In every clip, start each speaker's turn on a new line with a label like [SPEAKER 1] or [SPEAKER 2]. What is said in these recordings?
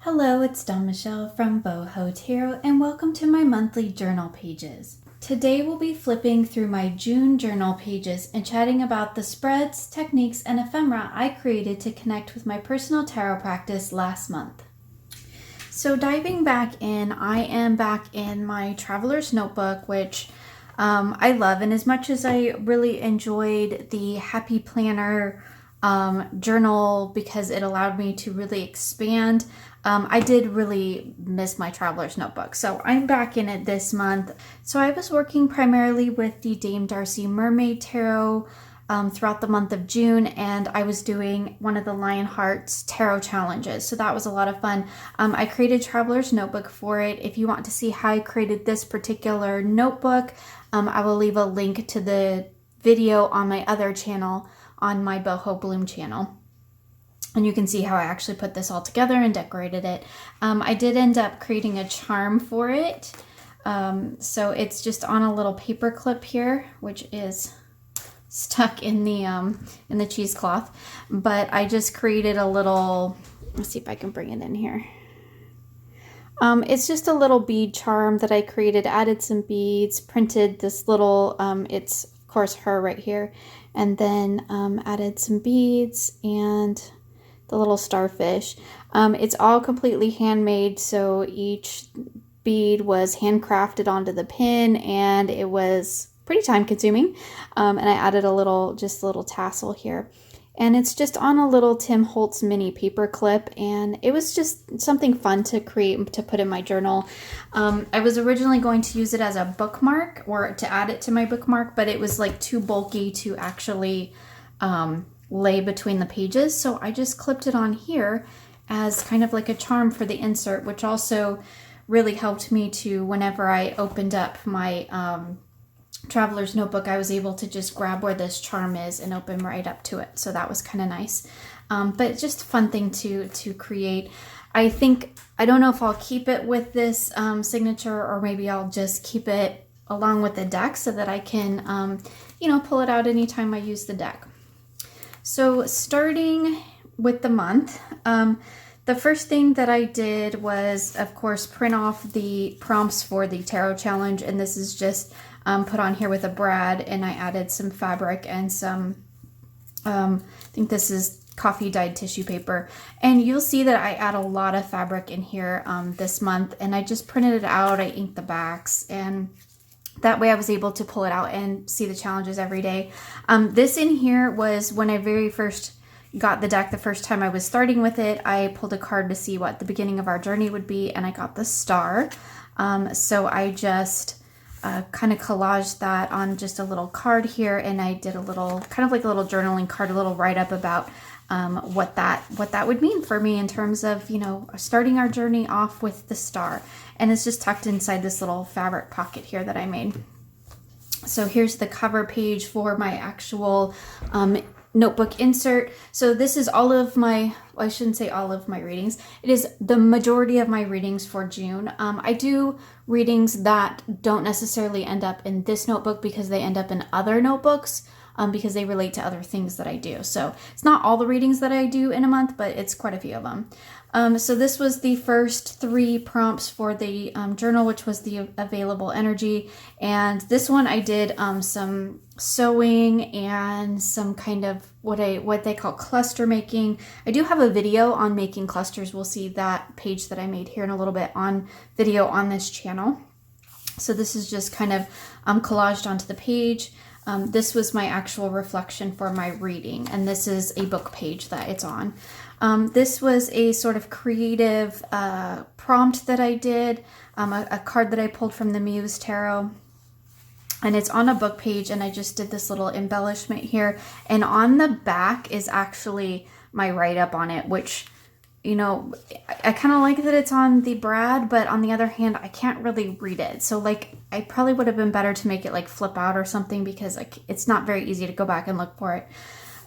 [SPEAKER 1] Hello, it's Dawn Michelle from Boho Tarot, and welcome to my monthly journal pages. Today we'll be flipping through my June journal pages and chatting about the spreads, techniques, and ephemera I created to connect with my personal tarot practice last month. So diving back in, I am back in my Traveler's Notebook, which I love, and as much as I really enjoyed the Happy Planner journal because it allowed me to really expand, I did really miss my Traveler's Notebook. So I'm back in it this month. So I was working primarily with the Dame Darcy Mermaid Tarot throughout the month of June, and I was doing one of the Lionheart's tarot challenges. So that was a lot of fun. I created Traveler's Notebook for it. If you want to see how I created this particular notebook, I will leave a link to the video on my other channel, on my Boho Bloom channel. And you can see how I actually put this all together and decorated it. I did end up creating a charm for it. So it's just on a little paper clip here, which is stuck in the cheesecloth. But I just created a little, let's see if I can bring it in here. It's just a little bead charm that I created, added some beads, printed this little, it's of course her right here, and then added some beads and the little starfish. It's all completely handmade, so each bead was handcrafted onto the pin, and it was pretty time consuming. And I added a little tassel here. And it's just on a little Tim Holtz mini paper clip, and it was just something fun to create, to put in my journal. I was originally going to use it as a bookmark or to add it to my bookmark, but it was like too bulky to actually lay between the pages. So I just clipped it on here as kind of like a charm for the insert, which also really helped me to, whenever I opened up my Traveler's Notebook, I was able to just grab where this charm is and open right up to it. So that was kind of nice. But just a fun thing to create. I don't know if I'll keep it with this signature, or maybe I'll just keep it along with the deck so that I can, pull it out anytime I use the deck. So starting with the month, the first thing that I did was, of course, print off the prompts for the tarot challenge. And this is just put on here with a brad, and I added some fabric and some, I think this is coffee dyed tissue paper. And you'll see that I add a lot of fabric in here this month, and I just printed it out. I inked the backs, and that way I was able to pull it out and see the challenges every day. This in here was when I very first got the deck, the first time I was starting with it. I pulled a card to see what the beginning of our journey would be, and I got the star. So I just kind of collaged that on just a little card here, and I did a little, kind of like a little journaling card, a little write-up about what that would mean for me in terms of, starting our journey off with the star. And it's just tucked inside this little fabric pocket here that I made. So here's the cover page for my actual notebook insert. So this is all of my, well, I shouldn't say all of my readings. It is the majority of my readings for June. I do readings that don't necessarily end up in this notebook because they end up in other notebooks because they relate to other things that I do. So it's not all the readings that I do in a month, but it's quite a few of them. So this was the first 3 prompts for the journal, which was the available energy. And this one I did some sewing and some kind of what they call cluster making. I do have a video on making clusters. We'll see that page that I made here in a little bit on video on this channel. So this is just kind of collaged onto the page. This was my actual reflection for my reading, and this is a book page that it's on. This was a sort of creative prompt that I did, a card that I pulled from the Muse Tarot, and it's on a book page, and I just did this little embellishment here, and on the back is actually my write-up on it, which, I kind of like that it's on the brad, but on the other hand, I can't really read it. So I probably would have been better to make it like flip out or something, because it's not very easy to go back and look for it.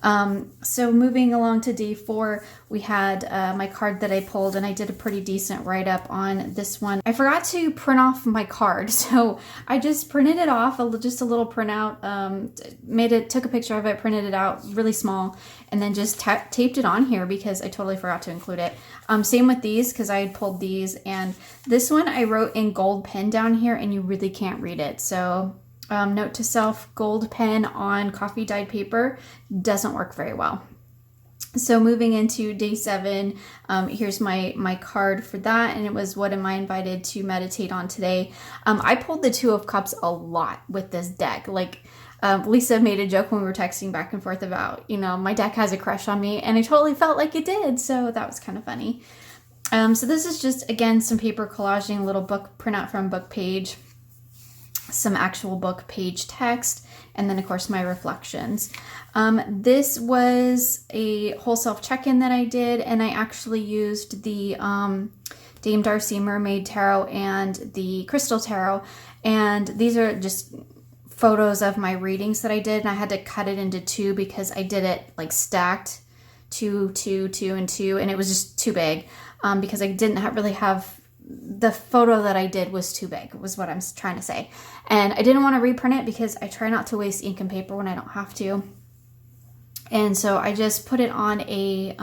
[SPEAKER 1] So moving along to day 4, we had my card that I pulled, and I did a pretty decent write-up on this one. I forgot to print off my card, so I just printed it off, just a little printout, took a picture of it, printed it out really small, and then just taped it on here because I totally forgot to include it. Same with these, because I had pulled these, and this one I wrote in gold pen down here, and you really can't read it. So note to self, gold pen on coffee dyed paper doesn't work very well. So moving into day 7, here's my card for that, and it was, what am I invited to meditate on today? I pulled the 2 of Cups a lot with this deck. Like, Lisa made a joke when we were texting back and forth about, my deck has a crush on me, and I totally felt like it did, so that was kind of funny. So this is just, again, some paper collaging, a little book printout from book page, some actual book page text, and then of course my reflections. This was a whole self check-in that I did, and I actually used the Dame Darcy Mermaid Tarot and the Crystal Tarot, and these are just photos of my readings that I did, and I had to cut it into 2 because I did it like stacked 2, 2, 2, and 2, and it was just too big because I didn't really have the photo that I did was too big, was what I'm trying to say. And I didn't want to reprint it because I try not to waste ink and paper when I don't have to. And so I just put it on a,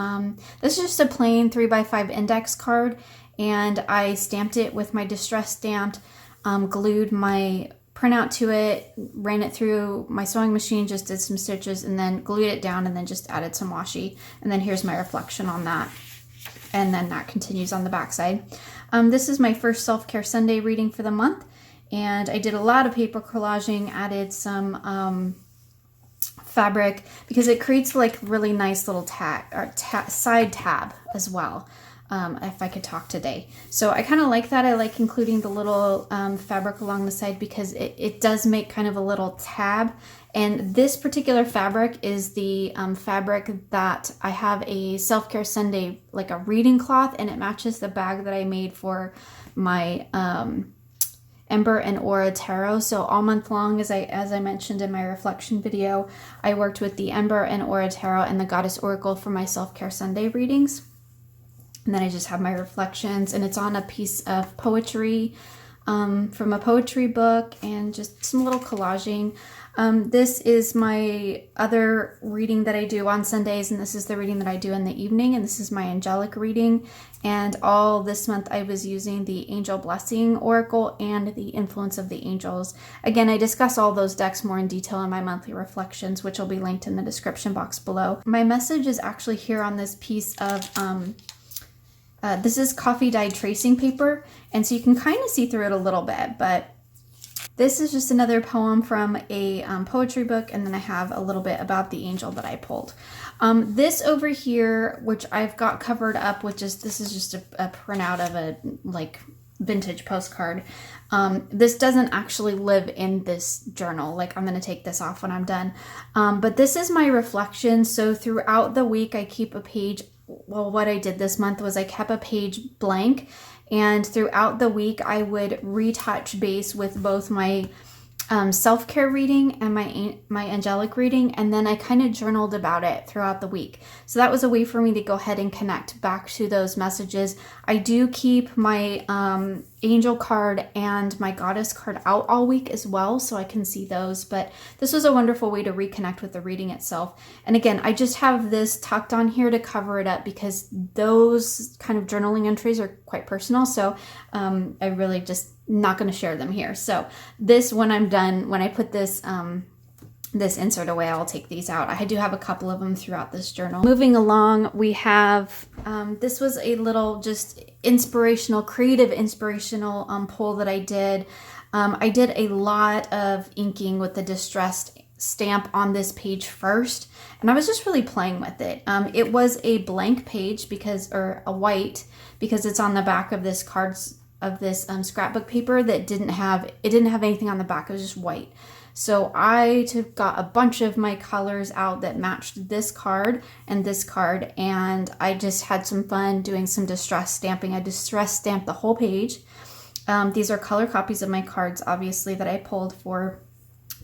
[SPEAKER 1] this is just a plain 3x5 index card, and I stamped it with my distress stamped, glued my printout to it, ran it through my sewing machine, just did some stitches, and then glued it down, and then just added some washi. And then here's my reflection on that. And then that continues on the back side. This is my first Self-Care Sunday reading for the month, and I did a lot of paper collaging, added some fabric because it creates like really nice little side tab as well, if I could talk today. So I kind of like that. I like including the little fabric along the side because it does make kind of a little tab. And this particular fabric is the fabric that I have a Self-Care Sunday, like a reading cloth, and it matches the bag that I made for my Ember and Aura Tarot. So all month long, as I mentioned in my reflection video, I worked with the Ember and Aura Tarot and the Goddess Oracle for my Self-Care Sunday readings. And then I just have my reflections, and it's on a piece of poetry from a poetry book, and just some little collaging. This is my other reading that I do on Sundays, and this is the reading that I do in the evening, and this is my angelic reading. And all this month I was using the Angel Blessing Oracle and the Influence of the Angels. Again, I discuss all those decks more in detail in my monthly reflections, which will be linked in the description box below. My message is actually here on this piece of this is coffee dyed tracing paper, and so you can kind of see through it a little bit, but this is just another poem from a poetry book, and then I have a little bit about the angel that I pulled. This over here, which I've got covered up with this is just a printout of a like vintage postcard. This doesn't actually live in this journal. Like, I'm going to take this off when I'm done. But this is my reflection. So throughout the week, I keep a page. Well, what I did this month was I kept a page blank, and throughout the week I would retouch base with both my self-care reading and my angelic reading, and then I kind of journaled about it throughout the week. So that was a way for me to go ahead and connect back to those messages. I do keep my angel card and my goddess card out all week as well, so I can see those, but this was a wonderful way to reconnect with the reading itself. And again, I just have this tucked on here to cover it up because those kind of journaling entries are quite personal, so I really just not going to share them here. So this, when I'm done, when I put this this insert away, I'll take these out. I do have a couple of them throughout this journal. Moving along, we have this was a little just inspirational, creative inspirational pull that I did. I did a lot of inking with the distressed stamp on this page first, and I was just really playing with it. It was a blank page or a white, because it's on the back of this scrapbook paper that didn't have anything on the back. It was just white. So I got a bunch of my colors out that matched this card and this card, and I just had some fun doing some distress stamping. I distress stamped the whole page. These are color copies of my cards, obviously, that I pulled for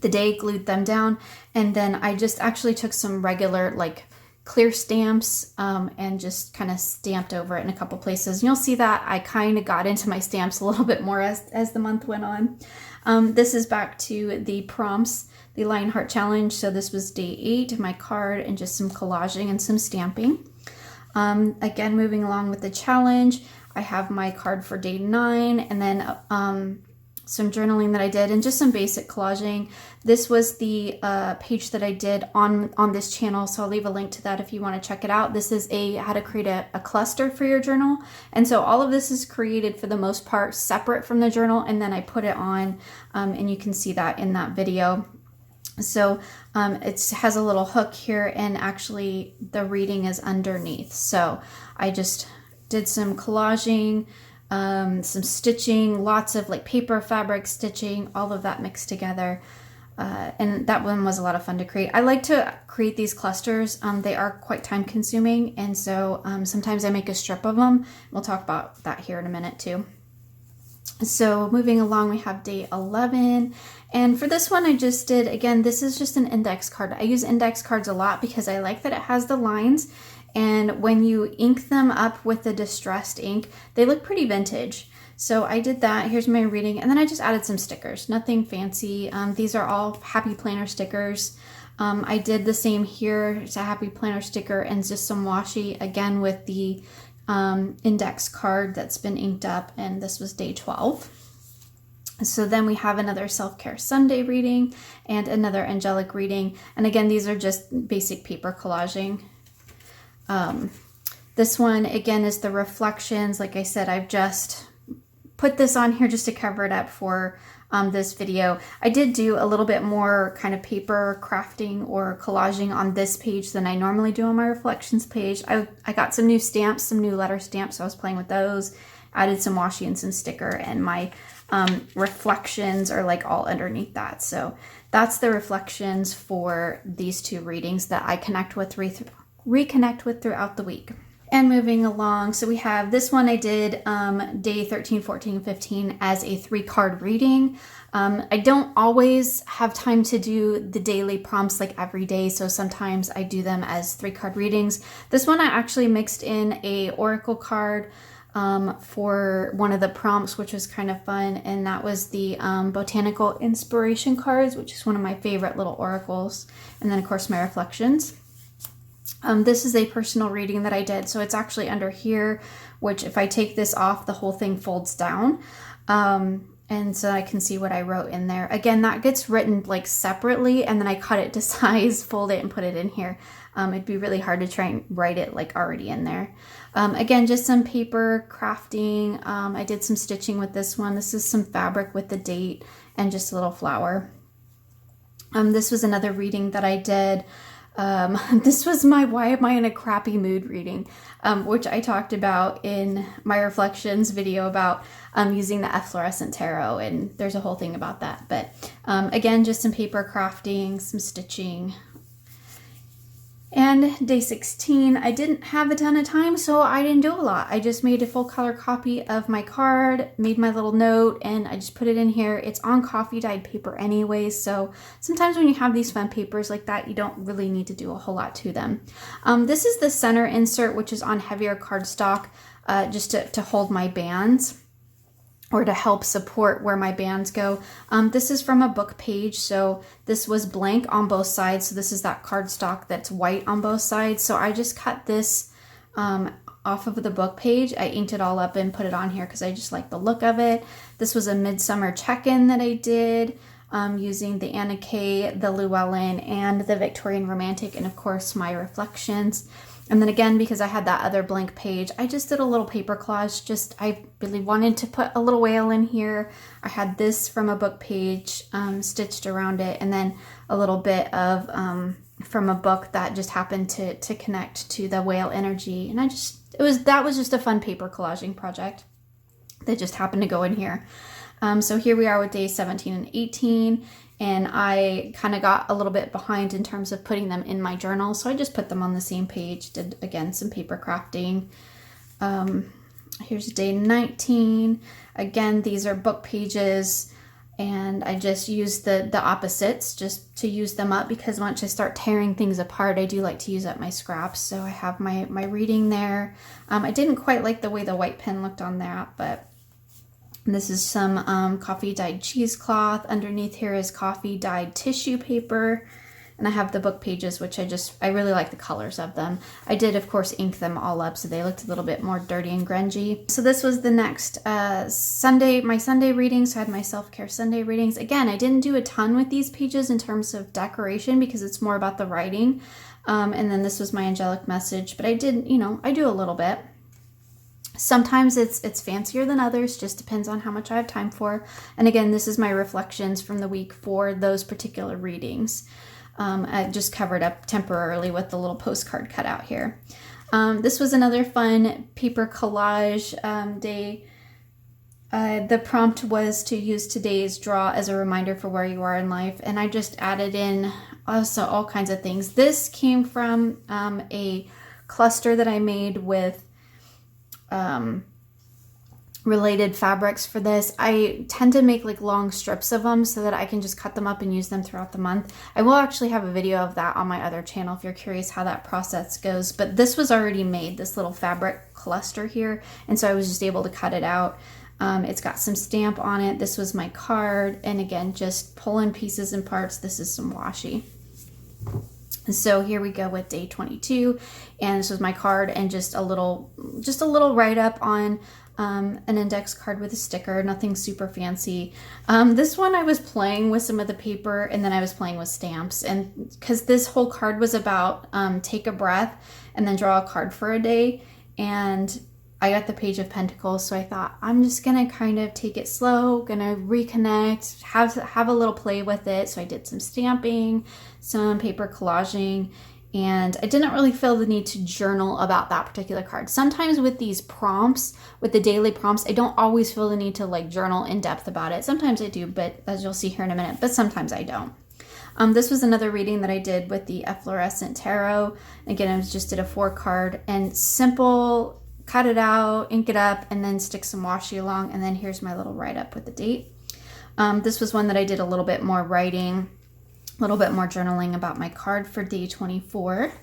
[SPEAKER 1] the day, glued them down, and then I just actually took some regular like clear stamps and just kind of stamped over it in a couple places. And you'll see that I kind of got into my stamps a little bit more as the month went on. This is back to the prompts, the Lionheart Challenge. So this was day 8, my card, and just some collaging and some stamping. Again, moving along with the challenge, I have my card for day 9, and then some journaling that I did and just some basic collaging. This was the page that I did on this channel, so I'll leave a link to that if you want to check it out. This is how to create a cluster for your journal, and so all of this is created for the most part separate from the journal, and then I put it on, and you can see that in that video. So it has a little hook here, and actually the reading is underneath. So I just did some collaging, some stitching, lots of like paper, fabric, stitching, all of that mixed together. And that one was a lot of fun to create. I like to create these clusters. They are quite time consuming. And so sometimes I make a strip of them. We'll talk about that here in a minute too. So moving along, we have day 11. And for this one, I just did, again, this is just an index card. I use index cards a lot because I like that it has the lines. And when you ink them up with the distressed ink, they look pretty vintage. So I did that. Here's my reading. And then I just added some stickers, nothing fancy. These are all Happy Planner stickers. I did the same here. It's a Happy Planner sticker and just some washi, again, with the index card that's been inked up. And this was day 12. So then we have another Self-Care Sunday reading and another angelic reading. And again, these are just basic paper collaging. This one, again, is the reflections. Like I said, I've just put this on here just to cover it up for this video. I did do a little bit more kind of paper crafting or collaging on this page than I normally do on my reflections page. I got some new stamps, some new letter stamps, so I was playing with those. Added some washi and some sticker, and my reflections are like all underneath that. So that's the reflections for these two readings that I reconnect with throughout the week. And moving along, so we have this one I did day 13, 14, 15 as a 3-card reading. I don't always have time to do the daily prompts like every day, so sometimes I do them as 3-card readings. This one I actually mixed in a oracle card for one of the prompts, which was kind of fun, and that was the Botanical Inspiration cards, which is one of my favorite little oracles, and then of course my reflections. This is a personal reading that I did, so it's actually under here, which if I take this off, the whole thing folds down, and so I can see what I wrote in there. Again, that gets written like separately, and then I cut it to size, fold it, and put it in here. It'd be really hard to try and write it like already in there. Again, just some paper crafting. I did some stitching with this one. This is some fabric with the date and just a little flower. This was another reading that I did. This was my Why Am I in a Crappy Mood reading, which I talked about in my reflections video about using the efflorescent tarot, and there's a whole thing about that. But again, just some paper crafting, some stitching. And day 16, I didn't have a ton of time, so I didn't do a lot. I just made a full color copy of my card, made my little note, and I just put it in here. It's on coffee dyed paper anyway, so sometimes when you have these fun papers like that, you don't really need to do a whole lot to them. This is the center insert, which is on heavier cardstock, just to hold my bands, or to help support where my bands go. This is from a book page, so this was blank on both sides. So this is that cardstock that's white on both sides. So I just cut this off of the book page. I inked it all up and put it on here because I just like the look of it. This was a midsummer check-in that I did using the Anna Kay, the Llewellyn, and the Victorian Romantic, and of course my reflections. And then again, because I had that other blank page, I just did a little paper collage. I really wanted to put a little whale in here. I had this from a book page stitched around it, and then a little bit of from a book that just happened to connect to the whale energy. And that was just a fun paper collaging project that just happened to go in here. So here we are with days 17 and 18. And I kind of got a little bit behind in terms of putting them in my journal. So I just put them on the same page, did, again, some paper crafting. Here's day 19. Again, these are book pages. And I just use the opposites just to use them up, because once I start tearing things apart, I do like to use up my scraps. So I have my reading there. I didn't quite like the way the white pen looked on that, but this is some coffee dyed cheesecloth. Underneath here is coffee dyed tissue paper. And I have the book pages, which I really like the colors of them. I did, of course, ink them all up, so they looked a little bit more dirty and grungy. So this was the next Sunday, my Sunday readings. So I had my self-care Sunday readings. Again, I didn't do a ton with these pages in terms of decoration because it's more about the writing. And then this was my angelic message, but I did, I do a little bit. Sometimes it's fancier than others, just depends on how much I have time for. And again, this is my reflections from the week for those particular readings. I just covered up temporarily with the little postcard cutout here. This was another fun paper collage day. The prompt was to use today's draw as a reminder for where you are in life. And I just added in also all kinds of things. This came from a cluster that I made with related fabrics for this. I tend to make like long strips of them so that I can just cut them up and use them throughout the month. I will actually have a video of that on my other channel if you're curious how that process goes, but this was already made, this little fabric cluster here, and so I was just able to cut it out. It's got some stamp on it. This was my card, and again, just pull in pieces and parts. This is some washi. And so here we go with day 22, and this was my card and just a little write-up on an index card with a sticker, nothing super fancy. This one I was playing with some of the paper, and then I was playing with stamps, and because this whole card was about take a breath and then draw a card for a day, and I got the Page of Pentacles, so I thought I'm just gonna kind of take it slow, gonna reconnect, have a little play with it. So I did some stamping, some paper collaging, and I didn't really feel the need to journal about that particular card. Sometimes with these prompts, with the daily prompts, I don't always feel the need to like journal in depth about it. Sometimes I do, but as you'll see here in a minute, but sometimes I don't. This was another reading that I did with the Efflorescent Tarot. Again, I just did a 4-card and simple, cut it out, ink it up, and then stick some washi along. And then here's my little write-up with the date. This was one that I did a little bit more writing, a little bit more journaling about my card for day 24.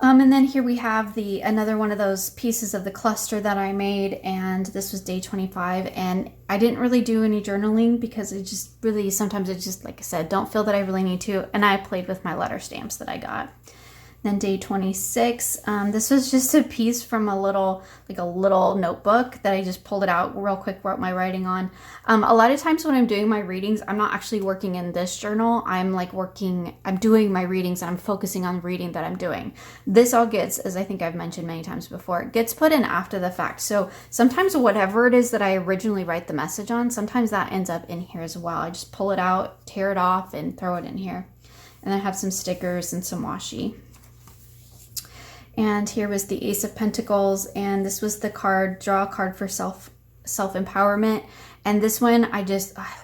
[SPEAKER 1] And then here we have another one of those pieces of the cluster that I made, and this was day 25. And I didn't really do any journaling because it just really, sometimes it just, like I said, don't feel that I really need to. And I played with my letter stamps that I got. Then day 26, this was just a piece from a little notebook that I just pulled it out real quick, wrote my writing on. A lot of times when I'm doing my readings, I'm not actually working in this journal. I'm doing my readings and I'm focusing on the reading that I'm doing. This all gets, as I think I've mentioned many times before, it gets put in after the fact. So sometimes whatever it is that I originally write the message on, sometimes that ends up in here as well. I just pull it out, tear it off, and throw it in here. And I have some stickers and some washi. And here was the Ace of Pentacles, and this was the card, draw a card for self-empowerment. And this one, I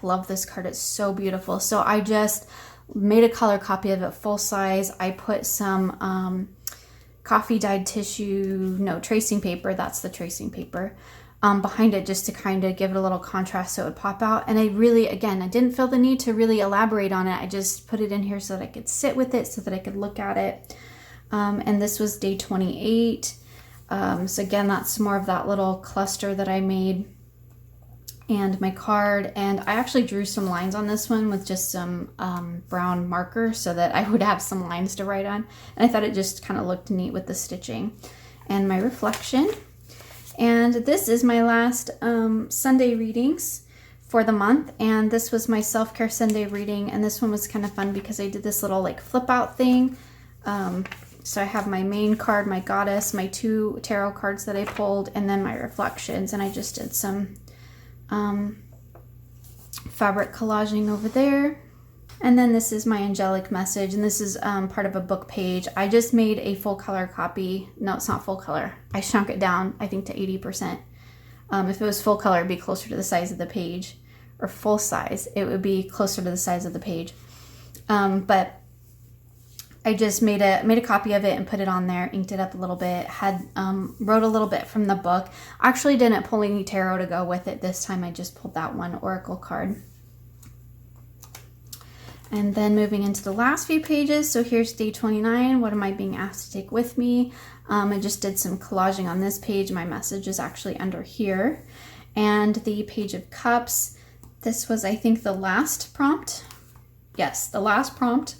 [SPEAKER 1] love this card. It's so beautiful. So I just made a color copy of it full size. I put some coffee dyed tracing paper, that's the tracing paper, behind it just to kind of give it a little contrast so it would pop out. And I didn't feel the need to really elaborate on it. I just put it in here so that I could sit with it, so that I could look at it. And this was day 28. So again, that's more of that little cluster that I made, and my card. And I actually drew some lines on this one with just some brown marker so that I would have some lines to write on. And I thought it just kind of looked neat with the stitching. And my reflection. And this is my last Sunday readings for the month. And this was my self-care Sunday reading. And this one was kind of fun because I did this little like flip out thing. So I have my main card, my goddess, my 2 tarot cards that I pulled, and then my reflections. And I just did some fabric collaging over there. And then this is my angelic message, and this is part of a book page. I just made a full color copy. No, it's not full color. I shrunk it down, I think, to 80%. If it was full color, it'd be closer to the size of the page, or full size, it would be closer to the size of the page. But I just made a copy of it and put it on there, inked it up a little bit, wrote a little bit from the book. Actually didn't pull any tarot to go with it this time. I just pulled that one oracle card. And then moving into the last few pages, so here's day 29. What am I being asked to take with me? I just did some collaging on this page. My message is actually under here. And the Page of Cups, this was, I think, the last prompt. Yes, the last prompt.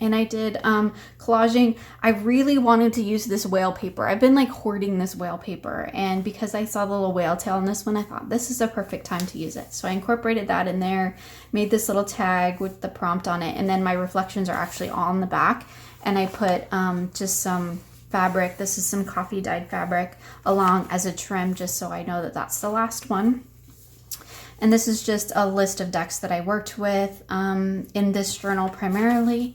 [SPEAKER 1] And I did collaging. I really wanted to use this whale paper. I've been like hoarding this whale paper, and because I saw the little whale tail on this one, I thought this is a perfect time to use it. So I incorporated that in there, made this little tag with the prompt on it, and then my reflections are actually all on the back. And I put just some fabric. This is some coffee dyed fabric along as a trim, just so I know that that's the last one. And this is just a list of decks that I worked with in this journal primarily.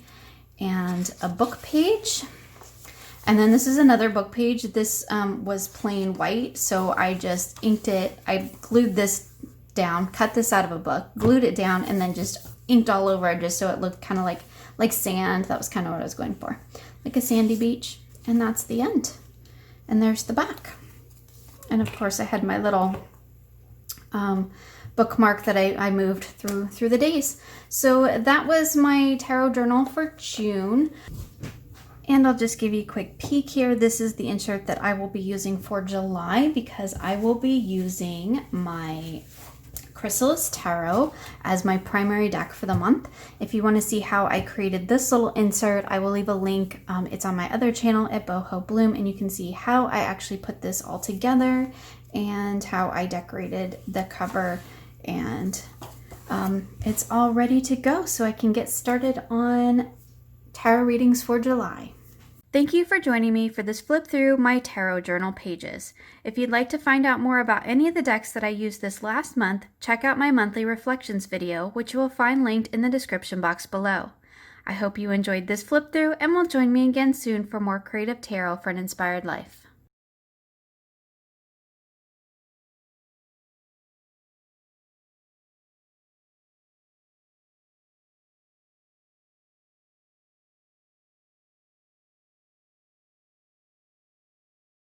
[SPEAKER 1] And a book page, and then this is another book page. This was plain white, so I just inked it. I glued this down, cut this out of a book, glued it down, and then just inked all over it just so it looked kind of like sand. That was kind of what I was going for, like a sandy beach. And that's the end. And there's the back. And of course I had my little bookmark that I moved through the days. So that was my tarot journal for June. And I'll just give you a quick peek here. This is the insert that I will be using for July, because I will be using my Chrysalis Tarot as my primary deck for the month. If you want to see how I created this little insert, I will leave a link. It's on my other channel at Boho Bloom, and you can see how I actually put this all together and how I decorated the cover. And it's all ready to go, so I can get started on tarot readings for July. Thank you for joining me for this flip through my tarot journal pages. If you'd like to find out more about any of the decks that I used this last month, check out my monthly reflections video, which you will find linked in the description box below. I hope you enjoyed this flip through and will join me again soon for more creative tarot for an inspired life.